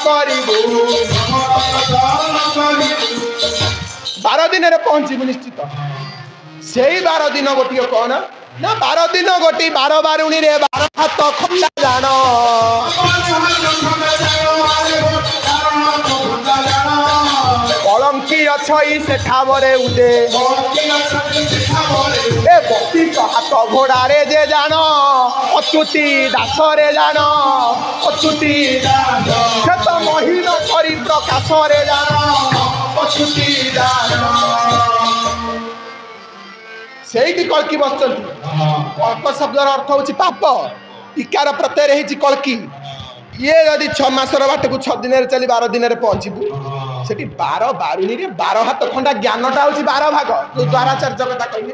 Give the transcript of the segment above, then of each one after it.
12 दिन पहुंचबू निश्चित से 12 दिन गोटे कौन ना 12 दिन गोटी 12 बारुणी रे 12 हाथ खंडा जान कलंकी अच्छी से ठावरे उदे ए 32 हाथ घोड़ा रे जे जान अच्युति दास रे जान अच्युति क्षेत महीन करी प्रकाश रे जान अच्युति दास से कल्की बसुँच कल्प शब्दर अर्थ हूँ पाप इकार प्रत्यय रही कल्की ये यदि 6 मासर बाट को 6 दिन चली 12 दिन पहुंचबू से 12 बारुणी रे 12 हाथ खंडा ज्ञानटा हूँ 12 भाग जो द्वाराचार्य कथा कहले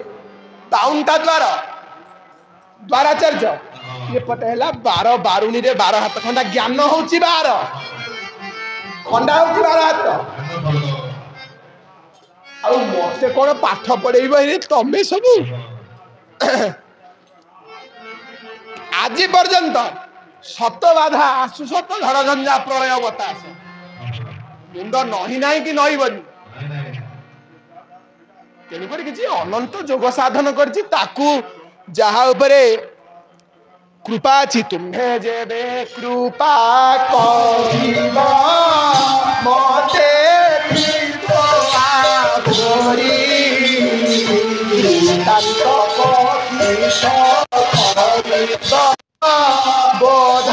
52टा द्वाराचार्य ये पटे है 12 बारुणी रे 12 हाथ खंडा ज्ञान हूँ 12 खंडा हूँ 12 हाथ मत कौन पाठ पढ़ेब तमें सब आज पर्यंत सत बाधा आसु सत झड़ झंझा प्रलय बतास मुंड नही ना कि नईबनी तेणुक किसी अनंत जोग साधन करछि ताकू जहा उपरे कृपा अछि तुम्हें जेबे कृपा करिबा मते बोध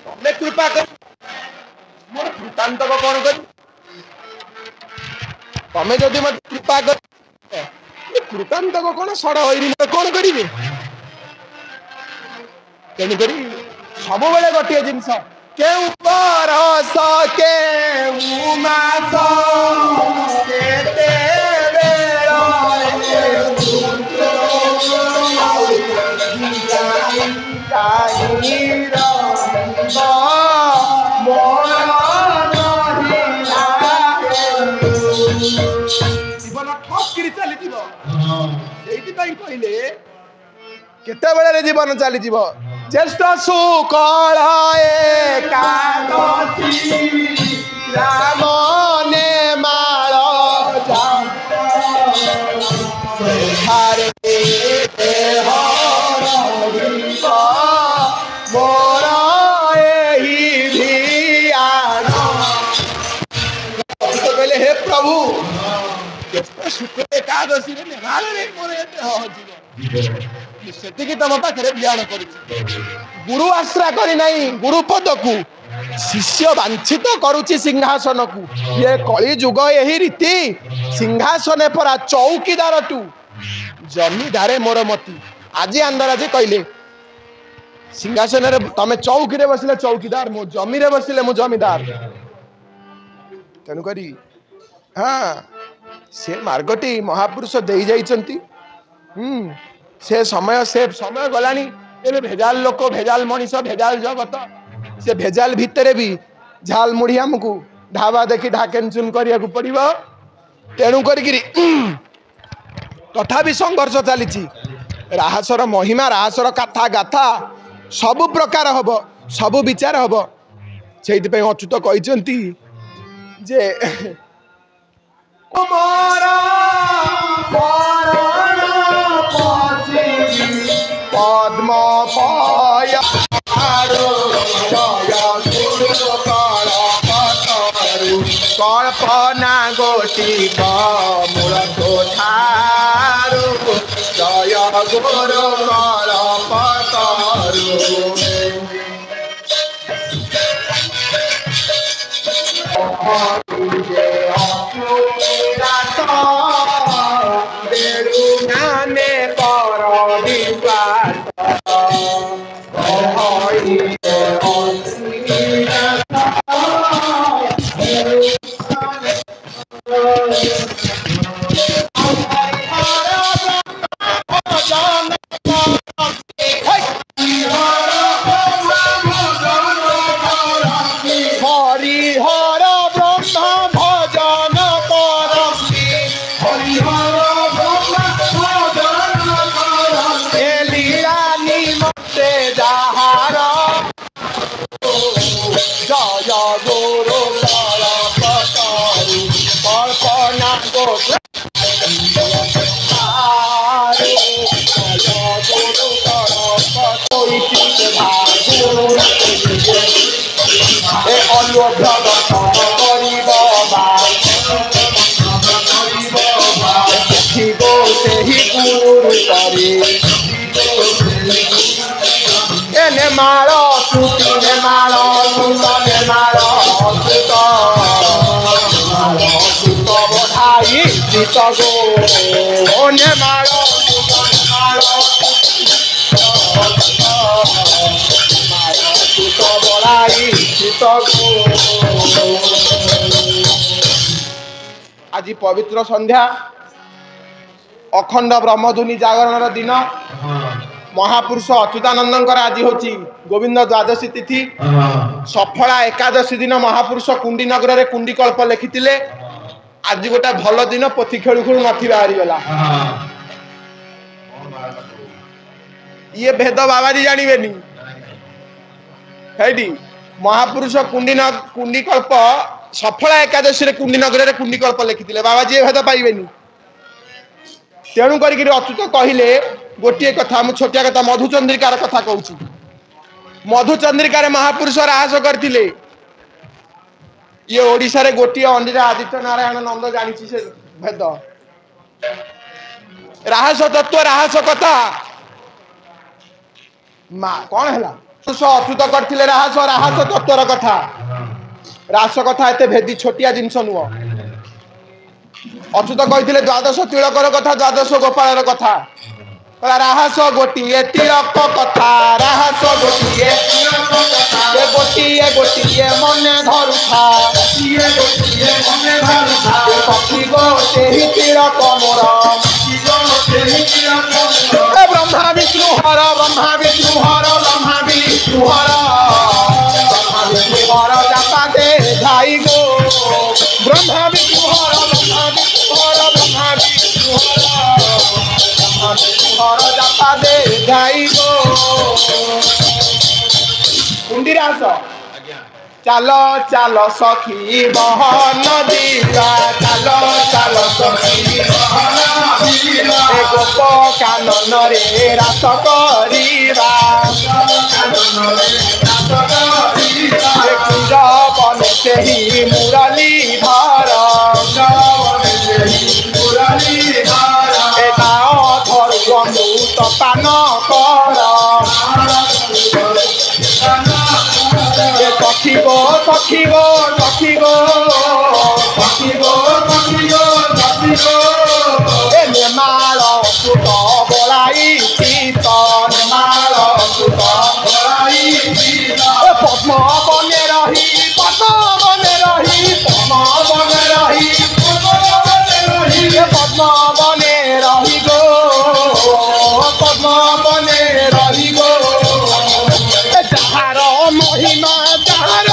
तमें कृपा कर मोर वृत्तांत कौन कर तमें जदि मत कृपा कर वृत्तांत कौन सड़ कौन करेंगे तेणुक सब बेले गोटे जिनस केउ बरस केउ मास केते बेल जीवन ठक्की चली कहले केते बेले जीवन चली ज्येष्ठ शुक्ल एकादशी राम ने माल मोर कहले हे प्रभु ज्येष्ठ शुक्ल एकादशी से तुम पाखे ज्ञान कर गुरु आश्रा करी नहीं गुरु पद को शिष्य वांछित करुच्ची सिंहासन को ये कली जुग यही रीति सिंहासन परा चौकीदार टू जमीदार मोर मती आज आंदराज कहले सिंहासन तुम चौकी रे बसिले चौकीदार मो जमी रे बसिले मो जमीदार तेणुक हाँ से मार्गटी महापुरुष दे जाइछंती से समय गलानी एबे भेजाल लोक भेजाल मनीष भेजाल जगत से भेजाल भितर भी झाल मुढ़ी आमको ढाबा देखी ढाकेन चुन करिया को पड़िबो तेणु करी तथापि संघर्ष चली राहसर महिमा राहसर कथा गाथा सबु प्रकार हम सबु विचार हम से अच्युत कहते जे पद्म कल्पना गोटी मूल ठारू जय गुरु ज्ञाने पर विश्वास नेमाल सुत नेमाल सुत नेमाल सुत सुत बधाई चित गो नेमाल सुत नेमाल सुत बधाई चित गो। आज पवित्र संध्या अखंड ब्रह्मध्वनि जागरण दिन महापुरुष अच्युतानंद आज हूँ गोविंद द्वादशी तिथि सफला एकादशी दिन महापुरुष कुंडीनगर में कुंडीकल्प लिखिते आज गोटे भल दिन पोथी खेलु खेलु नथी बाहरीगला ये भेद बाबाजी जानवेनि है महापुरुष कुंडीकल्प सफला एकादशी कुंडीनगर में कुंडीकल्प लिखिते बाबाजी ये भेद पाइबे तेणु करी अच्युत कहले गोटे कथा मु छोटिया कथा मधुचंद्रिकार कथा कहूँ मधुचंद्रिकार महापुरुष राहस करते ये ओडिशा रे गोटे अंडीरा आदित्य नारायण नंद जानी से भेद राहस तत्व राहस कथा कौन है अच्युत करते राहस राहस तत्वर कथा राहस कथा एत भेदी छोटिया जिनस नुह अच्युत कहते द्वादश तिलकर कथा द्वादश गोपाल कथा राहस गोटिए तिलक कथा राहस गोटिए गोटिए गोटिए मने धरुथा पक्षी गो तेहि तिलक मोर ब्रह्मा विष्णु हर ब्रह्मा विष्णु हर ब्रह्मा विष्णु हर ब्रह्मा विष्णु हर जाता दे धाई गो ब्रह्मा विष्णु हर ब्रह्मा विष्णु हर ब्रह्मा विष्णु हर जाता दे धाई गो कुंडीरास चलो चलो सखी बहन दिवा चलो चलो सखी गोप कानन रे रास करिबा कुंज बन सेही मुरली धर धरु अमृत पान कर सखी गो सखी गो सखी गो सखी गो सखी गो सखी गो नेमाल सुत बलाई चित नेमाल सुत बलाई चित पद्म बने रही पद्म बने रही पद्म बने रही पद्म बने रही गो पद्म बने रही गो जहार महिमा जहार